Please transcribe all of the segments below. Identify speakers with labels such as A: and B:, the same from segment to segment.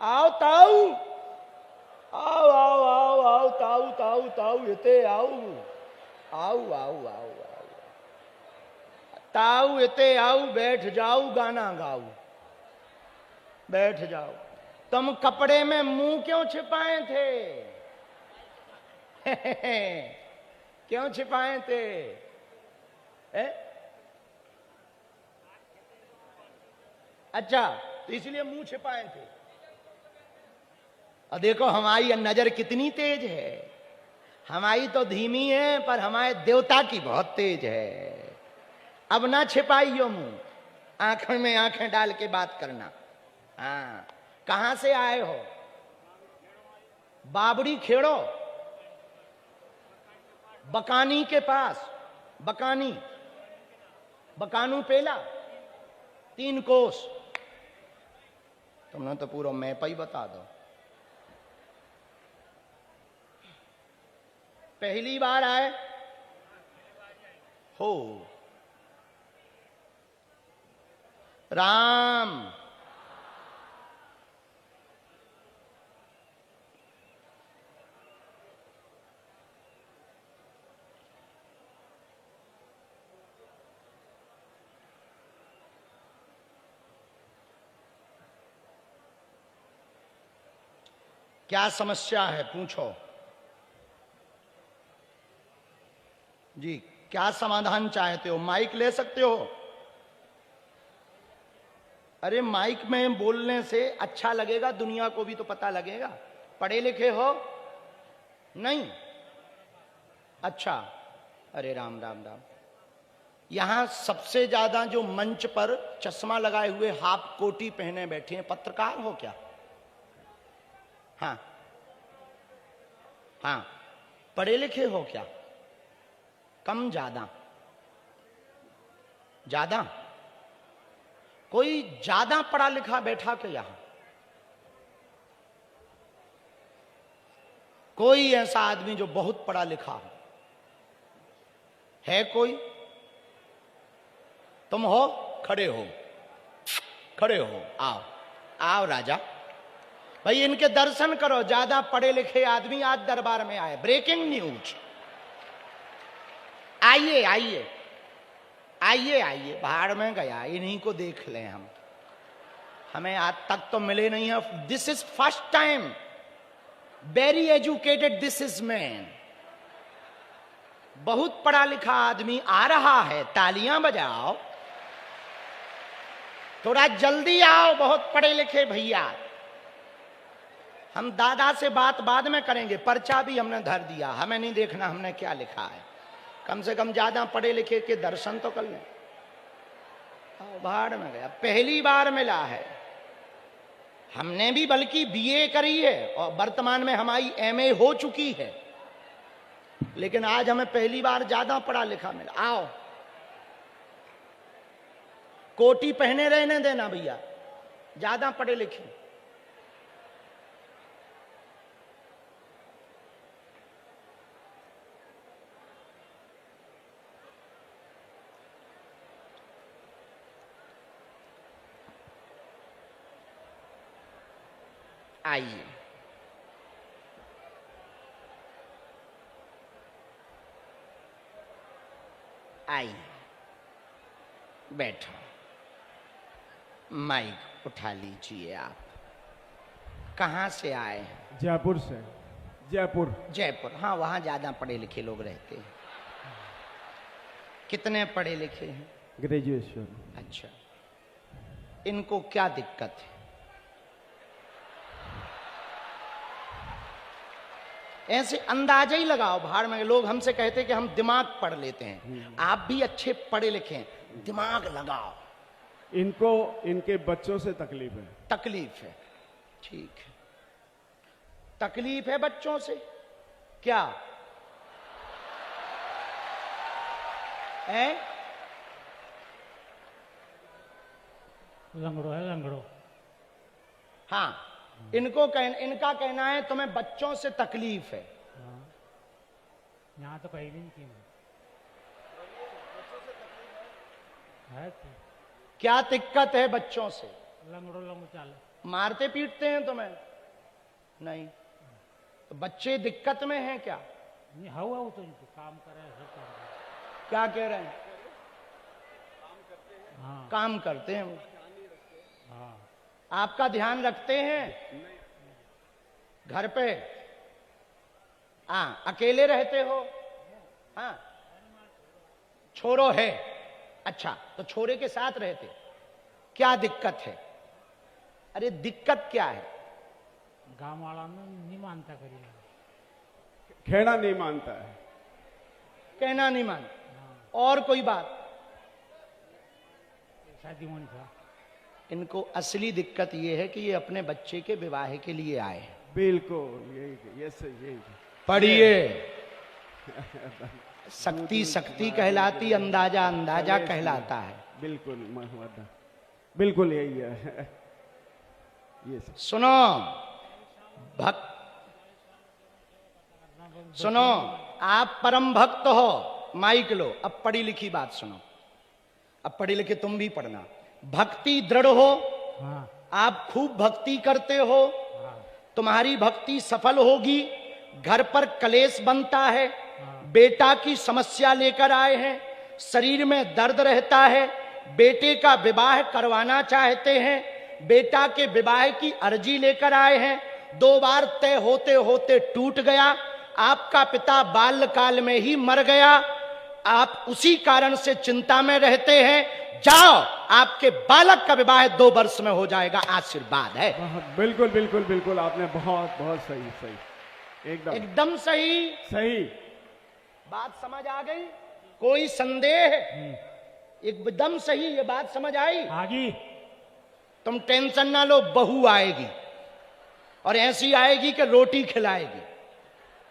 A: आओ ताऊ, आओ आओ आओ आओ ताऊ ताऊ ताऊ इते आओ आओ आओ आओ आओ ताऊ इते आओ, बैठ जाओ गाना गाओ, बैठ जाओ। तुम कपड़े में मुंह क्यों छिपाए थे? क्यों छिपाए थे? अच्छा, तो इसलिए मुंह छिपाए थे। और देखो हमारी नजर कितनी तेज है। हमारी तो धीमी है, पर हमारे देवता की बहुत तेज है। अब ना छिपाइयो मुंह, आंखों में आंखें डाल के बात करना। हाँ, कहां से आए हो? बाबड़ी खेड़ो, बकानी के पास। बकानी, बकानू पेला, 3 कोस। तुमने तो पूरा मैप ही बता दो। पहली बार आए हो? राम क्या समस्या है? पूछो जी, क्या समाधान चाहते हो? माइक ले सकते हो? अरे माइक में बोलने से अच्छा लगेगा, दुनिया को भी तो पता लगेगा। पढ़े लिखे हो? नहीं? अच्छा, अरे राम राम राम। यहां सबसे ज्यादा जो मंच पर चश्मा लगाए हुए हाफ कोटी पहने बैठे हैं, पत्रकार हो क्या? हाँ हाँ, पढ़े लिखे हो क्या? कम ज्यादा? ज्यादा? कोई ज्यादा पढ़ा लिखा बैठा क्या यहां? कोई ऐसा आदमी जो बहुत पढ़ा लिखा हो? है कोई? तुम हो? खड़े हो, खड़े हो, आओ आओ राजा भाई, इनके दर्शन करो। ज्यादा पढ़े लिखे आदमी आज दरबार में आए। Breaking news. आइए आइए आइए आइए, बाहर में गया, इन्हीं को देख लें हम। हमें आज तक तो मिले नहीं है। This is first time. Very educated this is man. बहुत पढ़ा लिखा आदमी आ रहा है। तालियां बजाओ, थोड़ा जल्दी आओ, बहुत पढ़े लिखे भैया। हम दादा से बात बाद में करेंगे। पर्चा भी हमने धर दिया, हमें नहीं देखना हमने क्या लिखा है। कम से कम ज्यादा पढ़े लिखे के दर्शन तो कर लें। बाहर में गया, पहली बार मिला है। हमने भी बल्कि बीए करी है और वर्तमान में हमारी एमए हो चुकी है, लेकिन आज हमें पहली बार ज्यादा पढ़ा लिखा मिला। आओ, कोटी पहने रहने देना भैया, ज्यादा पढ़े लिखे। आइए, आइए, बैठो। माइक उठा लीजिए आप। कहाँ से आए हैं?
B: जयपुर से। जयपुर।
A: जयपुर, हाँ, वहाँ ज्यादा पढ़े लिखे लोग रहते हैं। कितने पढ़े लिखे हैं?
B: ग्रेजुएशन।
A: अच्छा, इनको क्या दिक्कत है? ऐसे अंदाजा ही लगाओ। बाहर में लोग हमसे कहते कि हम दिमाग पढ़ लेते हैं। आप भी अच्छे पढ़े लिखे हैं, दिमाग लगाओ।
B: इनको इनके बच्चों से तकलीफ है।
A: तकलीफ है, ठीक है। तकलीफ है बच्चों से? क्या है?
C: लंगड़ो है, लंगड़ो।
A: हाँ, इनका कहना है तुम्हें बच्चों से तकलीफ है।
C: हाँ, यहाँ तो कहीं भी नहीं की है।
A: क्या दिक्कत है बच्चों से?
C: लंगड़ो लंगड़ो चाल।
A: मारते पीटते हैं तुम्हें? नहीं। तो बच्चे दिक्कत में हैं क्या?
C: नहीं हुआ वो तो इनको काम करे सब काम करे।
A: क्या कह रहे हैं?
C: हाँ
A: काम करते हैं वो।
C: हाँ
A: आपका ध्यान रखते हैं घर पे? हाँ, अकेले रहते हो? हाँ, छोरो है। अच्छा, तो छोरे के साथ रहते, क्या दिक्कत है? अरे दिक्कत क्या है?
C: गांव वाला नहीं मानता करी
B: खेड़ा नहीं मानता है।
A: कहना नहीं मान। और कोई बात?
C: शादी होनी था।
A: इनको असली दिक्कत यह है कि ये अपने बच्चे के विवाह के लिए आए हैं।
B: बिल्कुल यही, ये सही, यही।
A: पढ़िए। शक्ति शक्ति कहलाती, अंदाजा अंदाजा कहलाता है।
B: बिल्कुल महमद, बिल्कुल यही है। ये सही।
A: सुनो भक्त, सुनो, आप परम भक्त हो, माइक लो। अब पढ़ी लिखी बात सुनो, अब पढ़ी लिखी तुम भी पढ़ना। भक्ति दृढ़ हो,
C: हाँ
A: आप खूब भक्ति करते हो,
C: हाँ
A: तुम्हारी भक्ति सफल होगी। घर पर कलेश बनता है,
C: हाँ।
A: बेटा की समस्या लेकर आए हैं, शरीर में दर्द रहता है, बेटे का विवाह करवाना चाहते हैं, बेटा के विवाह की अर्जी लेकर आए हैं, 2 बार तय होते होते टूट गया, आपका पिता बाल्यकाल में ही मर गया, आप उसी कारण से चिंता में रहते हैं। जाओ, आपके बालक का विवाह 2 वर्ष में हो जाएगा, आशीर्वाद है।
B: बिल्कुल बिल्कुल बिल्कुल, आपने बहुत बहुत सही सही, एकदम
A: एकदम सही।
B: सही।
A: बात समझ आ गई? कोई संदेह? एकदम सही, ये बात समझ आई?
C: आगी
A: तुम टेंशन ना लो, बहू आएगी और ऐसी आएगी कि रोटी खिलाएगी,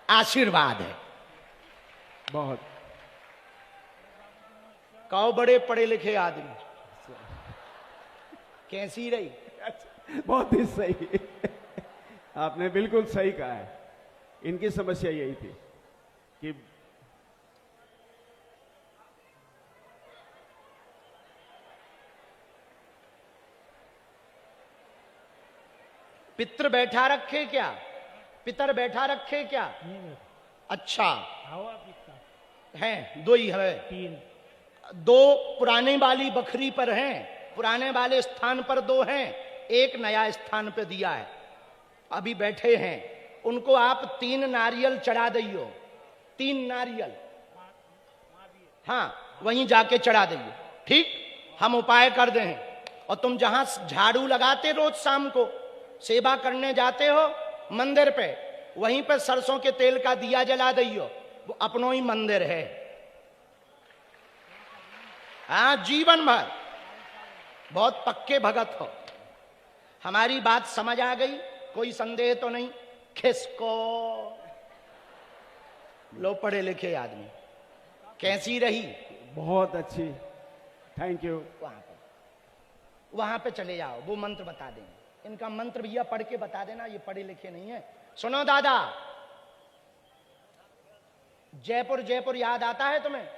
A: आशीर्वाद है।
B: बहुत।
A: कहो बड़े पढ़े लिखे आदमी, कैसी रही?
B: बहुत ही सही। आपने बिल्कुल सही कहा है। इनकी समस्या यही थी कि
A: पितर बैठा रखे क्या? पितर बैठा रखे क्या?
C: नहीं बैठा।
A: अच्छा,
C: हवा पीता
A: हैं 2 ही है।
C: 3
A: 2 पुराने वाली बखरी पर हैं, पुराने वाले स्थान पर 2 हैं, एक नया स्थान पर दिया है। अभी बैठे हैं, उनको आप 3 नारियल चढ़ा दियो, 3 नारियल। हाँ, वहीं जाके चढ़ा दियो, ठीक? हम उपाय कर दे हैं। और तुम जहां झाड़ू लगाते रोज शाम को, सेवा करने जाते हो मंदिर पे, वहीं पे सरसों के तेल का दिया जला दियो, वो अपनो ही मंदिर है। हाँ, जीवन भर बहुत पक्के भगत हो। हमारी बात समझ आ गई? कोई संदेह तो नहीं? खिसको लो पढ़े लिखे आदमी, कैसी रही?
B: बहुत अच्छी, थैंक यू।
A: वहां पे चले जाओ, वो मंत्र बता देंगे। इनका मंत्र भैया पढ़ के बता देना, ये पढ़े लिखे नहीं है। सुनो दादा, जयपुर जयपुर याद आता है तुम्हें?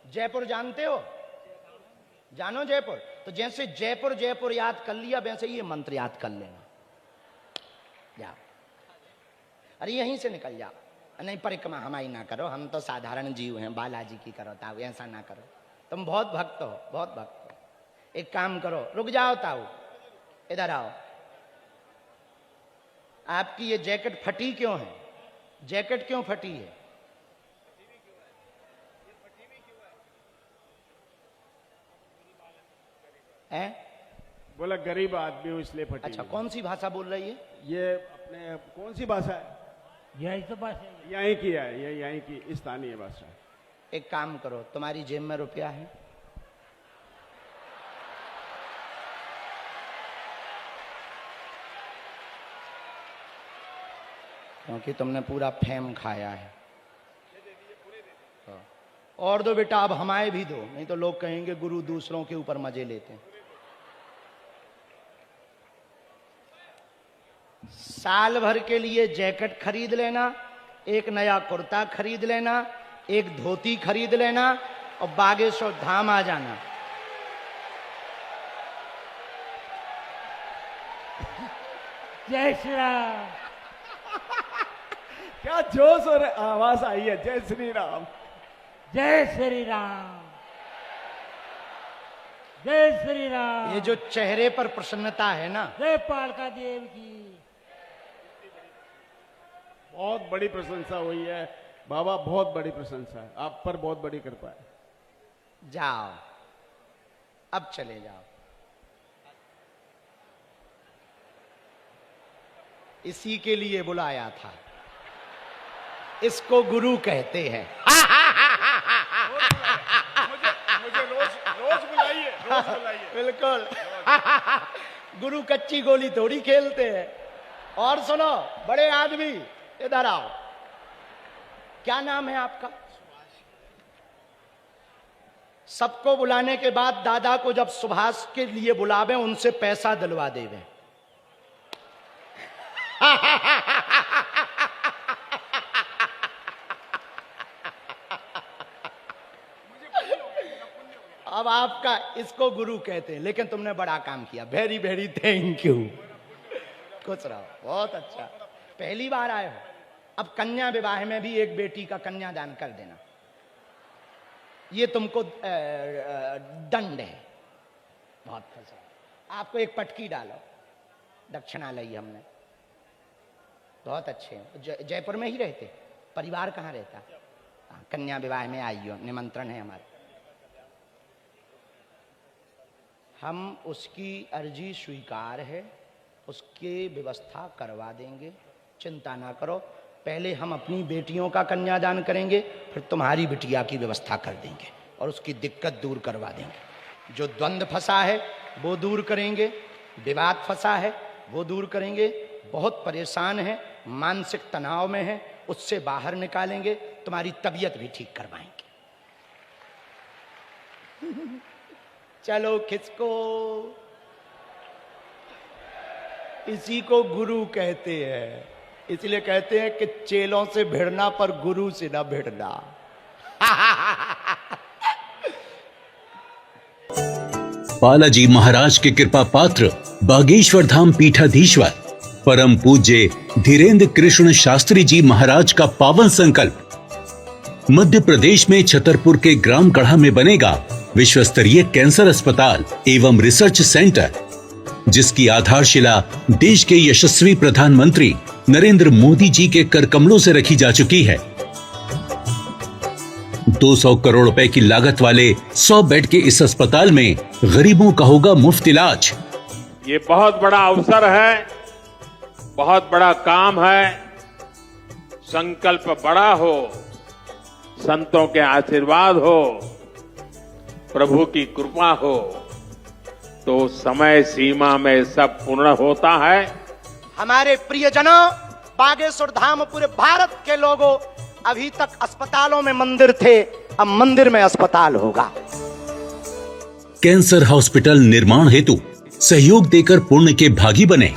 A: जयपुर जानते हो? जानो जयपुर? तो जैसे जयपुर जयपुर याद कर लिया, वैसे ये मंत्र याद कर लेना। जाओ, अरे यहीं से निकल जाओ। नहीं, परिक्रमा हमारी ना करो, हम तो साधारण जीव हैं, बालाजी की करो ताऊ, ऐसा ना करो। तुम बहुत भक्त हो, बहुत भक्त हो। एक काम करो, रुक जाओ ताऊ, इधर आओ। आपकी ये जैकेट फटी क्यों है? जैकेट क्यों फटी है? हैं?
B: बोला गरीब आदमी हूं इसलिए फटी।
A: अच्छा, कौन सी भाषा बोल रही है?
B: ये अपने कौन सी भाषा है?
C: यही तो बात है।
B: यहीं की है, ये यहीं की स्थानीय भाषा है।
A: एक काम करो, तुम्हारी जेब में रुपया है? क्योंकि तुमने पूरा फेम खाया है। और दो बेटा, अब हमारे भी दो, नहीं तो लोग कहेंगे गुरु दूसरों के ऊपर मजे लेते हैं। साल भर के लिए जैकेट खरीद लेना, एक नया कुर्ता खरीद लेना, एक धोती खरीद लेना और बागेश्वर धाम आ जाना।
C: जय श्री राम।
B: क्या जोश और आवाज आई है, जय श्री राम।
C: जय श्री राम। जय श्री राम।
A: ये जो चेहरे पर प्रसन्नता है ना,
C: जय पालका देव की।
B: बहुत बड़ी प्रशंसा हुई है बाबा, बहुत बड़ी प्रशंसा है, आप पर बहुत बड़ी कृपा है।
A: जाओ अब चले जाओ। इसी के लिए बुलाया था, इसको गुरु कहते हैं।
B: मुझे रोज बुलाइए, रोज बुलाइए।
A: बिल्कुल। गुरु कच्ची गोली थोड़ी खेलते हैं। और सुनो बड़े आदमी, इधर आओ। क्या नाम है आपका? सबको बुलाने के बाद दादा को जब सुभाष के लिए बुलावे, उनसे पैसा दिलवा देवे। अब आपका, इसको गुरु कहते हैं, लेकिन तुमने बड़ा काम किया। Very very thank you. खुश रहो, बहुत अच्छा। पहली बार आए हो। अब कन्या विवाह में भी एक बेटी का कन्यादान कर देना, ये तुमको दंड है। बहुत खुश रहो। आपको एक पटकी डालो, दक्षिणा ली हमने। बहुत अच्छे हैं। जयपुर में ही रहते? परिवार कहाँ रहता? कन्या विवाह में आइयो, निमंत्रण है हमारा। हम उसकी अर्जी स्वीकार है, उसकी व्यवस्था करवा देंगे, चिंता ना करो। पहले हम अपनी बेटियों का कन्यादान करेंगे, फिर तुम्हारी बिटिया की व्यवस्था कर देंगे और उसकी दिक्कत दूर करवा देंगे। जो द्वंद्व फंसा है वो दूर करेंगे, विवाद फंसा है वो दूर करेंगे। बहुत परेशान है, मानसिक तनाव में है, उससे बाहर निकालेंगे। तुम्हारी तबीयत भी ठीक करवाएंगे। चलो खिसको। इसी को गुरु कहते हैं। इसलिए कहते हैं कि चेलों से भिड़ना पर गुरु से ना भिड़ना।
D: बालाजी महाराज के कृपा पात्र बागेश्वर धाम पीठाधीश्वर परम पूज्य धीरेन्द्र कृष्ण शास्त्री जी महाराज का पावन संकल्प। मध्य प्रदेश में छतरपुर के ग्राम गढ़ा में बनेगा विश्व स्तरीय कैंसर अस्पताल एवं रिसर्च सेंटर, जिसकी आधारशिला देश के यशस्वी प्रधानमंत्री नरेंद्र मोदी जी के कर कमलों से रखी जा चुकी है। 200 करोड़ रुपए की लागत वाले 100 बेड के इस अस्पताल में गरीबों का होगा मुफ्त इलाज।
E: ये बहुत बड़ा अवसर है, बहुत बड़ा काम है। संकल्प बड़ा हो, संतों के आशीर्वाद हो, प्रभु की कृपा हो, तो समय सीमा में सब पूर्ण होता है।
A: हमारे प्रियजनों, बागेश्वर धाम पूरे भारत के लोगों, अभी तक अस्पतालों में मंदिर थे, अब मंदिर में अस्पताल होगा।
D: कैंसर हॉस्पिटल निर्माण हेतु सहयोग देकर पुण्य के भागी बने।